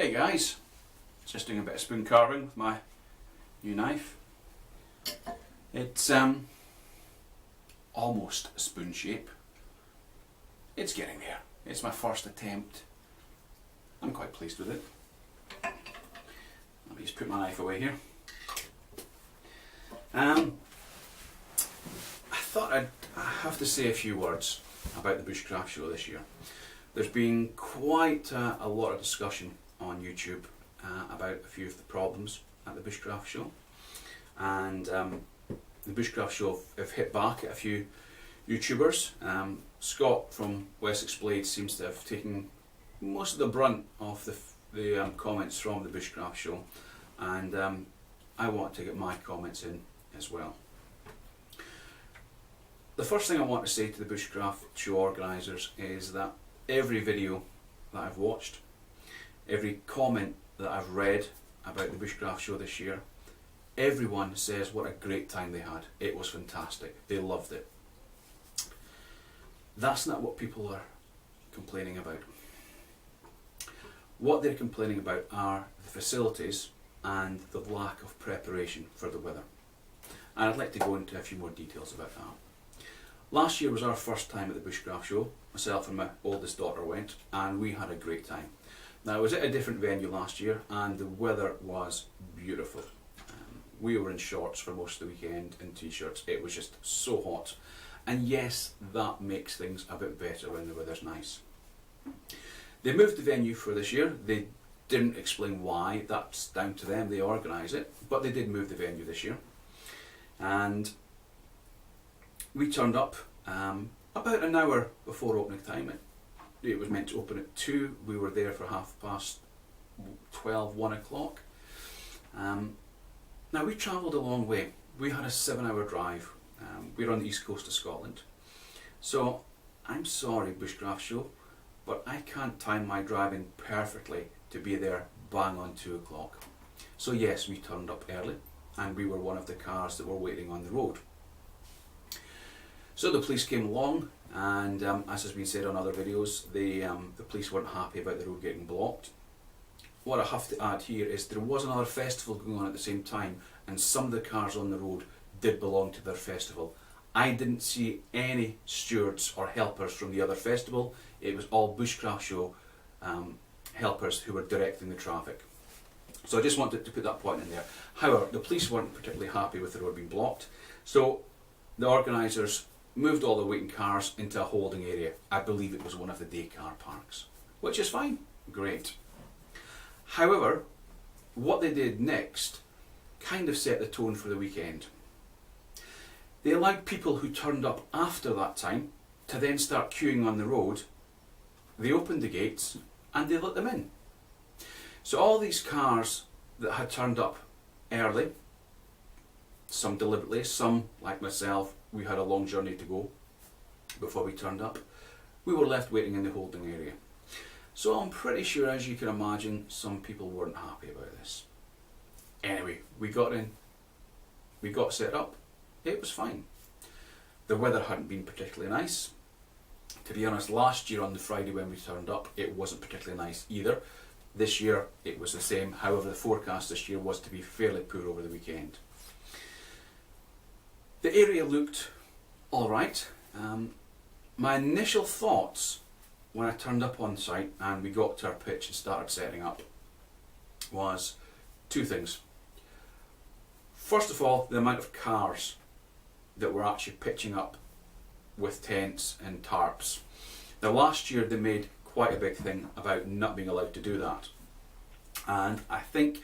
Hey guys, just doing a bit of spoon carving with my new knife. It's almost a spoon shape. It's getting there. It's my first attempt. I'm quite pleased with it. Let me just put my knife away here. I thought I have to say a few words about the Bushcraft show this year. There's been quite a lot of discussion on YouTube about a few of the problems at the Bushcraft show, and the Bushcraft show have hit back at a few YouTubers. Scott from Wessex Blade seems to have taken most of the brunt of the comments from the Bushcraft show, and I want to get my comments in as well. The first thing I want to say to the Bushcraft show organisers is that every video that I've watched, every comment that I've read about the Bushcraft show this year, everyone says what a great time they had. It was fantastic. They loved it. That's not what people are complaining about. What they're complaining about are the facilities and the lack of preparation for the weather. And I'd like to go into a few more details about that. Last year was our first time at the Bushcraft show. Myself and my oldest daughter went, and we had a great time. Now, I was at a different venue last year, and the weather was beautiful. We were in shorts for most of the weekend and t-shirts. It was just so hot. And yes, that makes things a bit better when the weather's nice. They moved the venue for this year. They didn't explain why. That's down to them. They organise it. But they did move the venue this year. And we turned up about an hour before opening time. It was meant to open at 2. We were there for 12:30, 1 o'clock. Now, we travelled a long way. We had a 7-hour drive. We're on the east coast of Scotland. So, I'm sorry, Bushcraft show, but I can't time my driving perfectly to be there bang on 2 o'clock. So yes, we turned up early, and we were one of the cars that were waiting on the road. So the police came along, and as has been said on other videos, the police weren't happy about the road getting blocked. What I have to add here is there was another festival going on at the same time, and some of the cars on the road did belong to their festival. I didn't see any stewards or helpers from the other festival. It was all Bushcraft show helpers who were directing the traffic. So I just wanted to put that point in there. However, the police weren't particularly happy with the road being blocked, so the organisers moved all the waiting cars into a holding area. I believe it was one of the day car parks, which is fine, great. However, what they did next kind of set the tone for the weekend. They allowed people who turned up after that time to then start queuing on the road. They opened the gates and they let them in. So all these cars that had turned up early, some deliberately, some, like myself, we had a long journey to go before we turned up. We were left waiting in the holding area. So I'm pretty sure, as you can imagine, some people weren't happy about this. Anyway, we got in, we got set up, it was fine. The weather hadn't been particularly nice. To be honest, last year on the Friday when we turned up, it wasn't particularly nice either. This year it was the same, however the forecast this year was to be fairly poor over the weekend. The area looked alright. My initial thoughts when I turned up on site and we got to our pitch and started setting up was two things. First of all, the amount of cars that were actually pitching up with tents and tarps. Now, last year they made quite a big thing about not being allowed to do that, and I think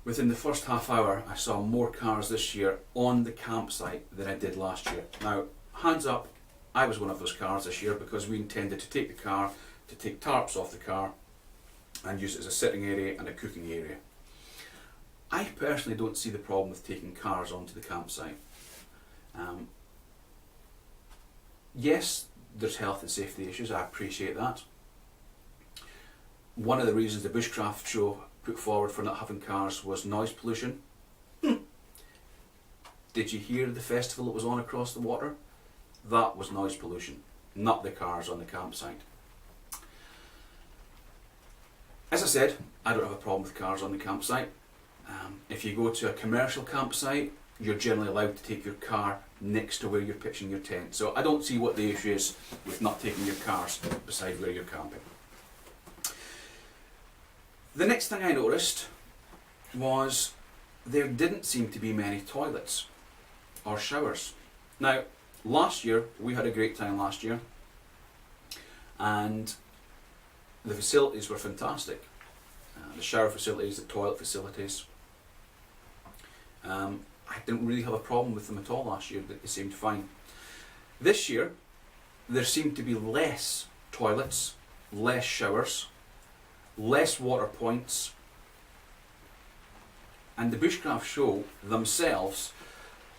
within the first half hour I saw more cars this year on the campsite than I did last year. Now, hands up, I was one of those cars this year because we intended to take the car, to take tarps off the car and use it as a sitting area and a cooking area. I personally don't see the problem with taking cars onto the campsite. Yes, there's health and safety issues, I appreciate that. One of the reasons the Bushcraft show put forward for not having cars was noise pollution. Did you hear the festival that was on across the water? That was noise pollution, not the cars on the campsite. As I said, I don't have a problem with cars on the campsite. If you go to a commercial campsite, you're generally allowed to take your car next to where you're pitching your tent. So I don't see what the issue is with not taking your cars beside where you're camping. The next thing I noticed was there didn't seem to be many toilets or showers. Now, last year, we had a great time last year, and the facilities were fantastic. The shower facilities, the toilet facilities. I didn't really have a problem with them at all last year. They seemed fine. This year, there seemed to be less toilets, less showers, less water points, and the Bushcraft show themselves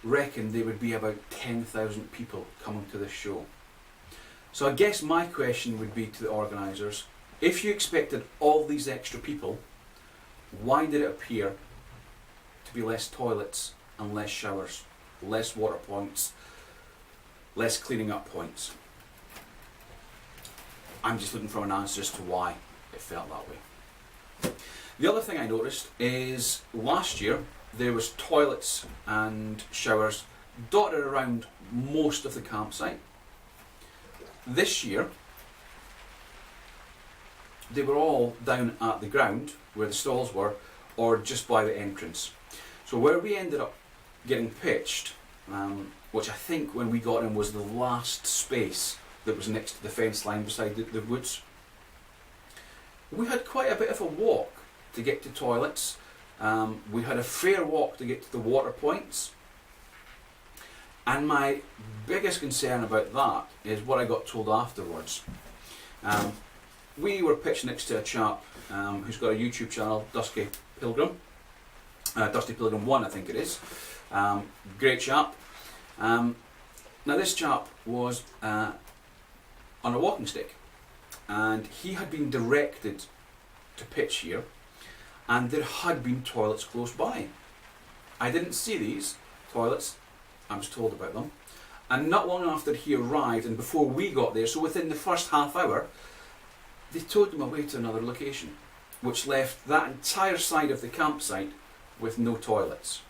reckoned there would be about 10,000 people coming to this show. So I guess my question would be to the organisers, if you expected all these extra people, why did it appear to be less toilets and less showers, less water points, less cleaning up points? I'm just looking for an answer as to why it felt that way. The other thing I noticed is last year there was toilets and showers dotted around most of the campsite. This year they were all down at the ground where the stalls were, or just by the entrance. So where we ended up getting pitched, which I think when we got in was the last space that was next to the fence line beside the woods, we had quite a bit of a walk to get to toilets. We had a fair walk to get to the water points. And my biggest concern about that is what I got told afterwards. We were pitched next to a chap who's got a YouTube channel, Dusty Pilgrim 1 I think it is. Great chap. Now this chap was on a walking stick, and he had been directed to pitch here, and there had been toilets close by. I didn't see these toilets, I was told about them, and not long after he arrived and before we got there, so within the first half hour, they towed him away to another location, which left that entire side of the campsite with no toilets.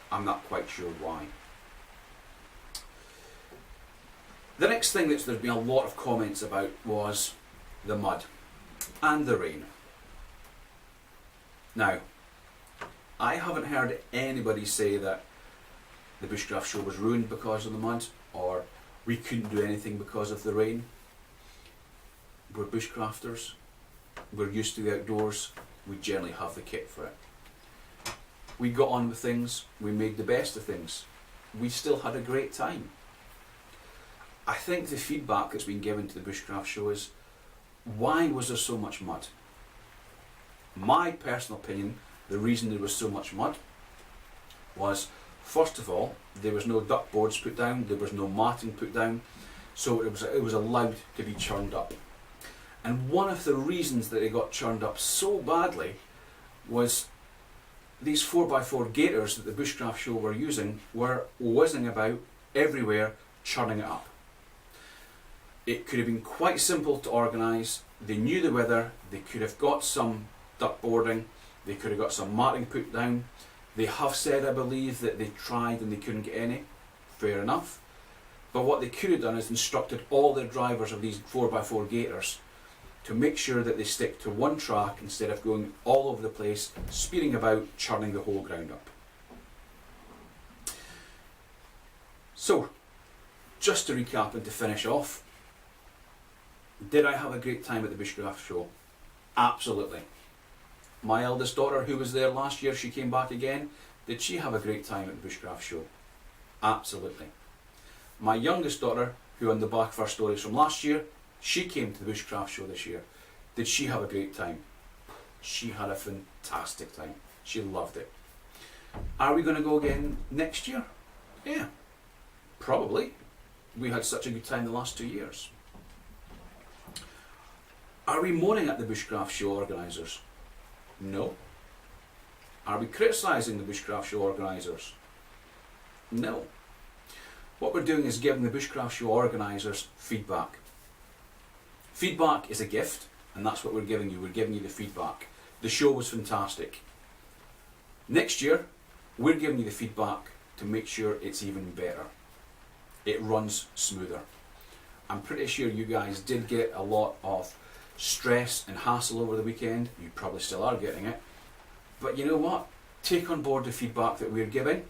I'm not quite sure why. The next thing that there's been a lot of comments about was the mud and the rain. Now, I haven't heard anybody say that the Bushcraft show was ruined because of the mud, or we couldn't do anything because of the rain. We're Bushcrafters, we're used to the outdoors, we generally have the kit for it. We got on with things, we made the best of things, we still had a great time. I think the feedback that's been given to the Bushcraft show is, why was there so much mud? My personal opinion, the reason there was so much mud was, first of all, there was no duck boards put down, there was no matting put down, so it was allowed to be churned up. And one of the reasons that it got churned up so badly was these 4x4 gaiters that the Bushcraft show were using were whizzing about everywhere, churning it up. It could have been quite simple to organise. They knew the weather, they could have got some duck boarding, they could have got some matting put down. They have said, I believe, that they tried and they couldn't get any. Fair enough. But what they could have done is instructed all their drivers of these 4x4 gaiters to make sure that they stick to one track instead of going all over the place, speeding about, churning the whole ground up. So, just to recap and to finish off, did I have a great time at the Bushcraft show? Absolutely. My eldest daughter, who was there last year, she came back again. Did she have a great time at the Bushcraft show? Absolutely. My youngest daughter, who on the back of her stories from last year, she came to the Bushcraft show this year. Did she have a great time? She had a fantastic time. She loved it. Are we going to go again next year? Yeah, probably. We had such a good time the last 2 years. Are we moaning at the Bushcraft show organisers? No. Are we criticising the Bushcraft show organisers? No. What we're doing is giving the Bushcraft show organisers feedback. Feedback is a gift. and that's what we're giving you. We're giving you the feedback. The show was fantastic. Next year, we're giving you the feedback to make sure it's even better. It runs smoother. I'm pretty sure you guys did get a lot of stress and hassle over the weekend. You probably still are getting it. But you know what? Take on board the feedback that we're giving,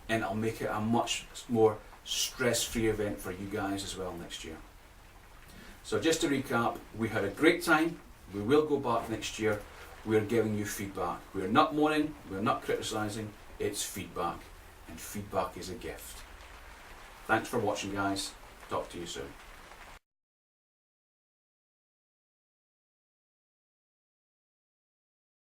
and it'll make it a much more stress-free event for you guys as well next year. So just to recap, we had a great time. We will go back next year. We're giving you feedback. We're not moaning, we're not criticising, it's feedback. And feedback is a gift. Thanks for watching, guys. Talk to you soon.